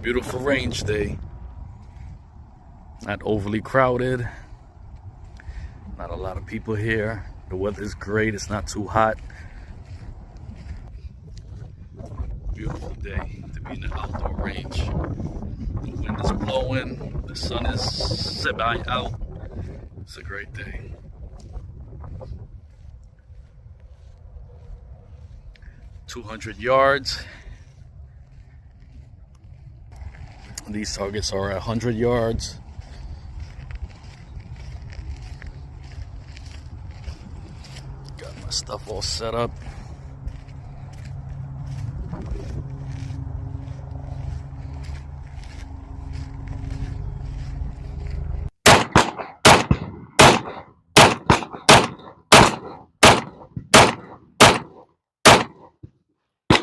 Beautiful range day. Not overly crowded. Not a lot of people here. The weather's great. It's not too hot. Beautiful day to be in the outdoor range. The wind is blowing. The sun is semi out. It's a great day. "200 yards. These targets are at 100 yards. Got my stuff all set up.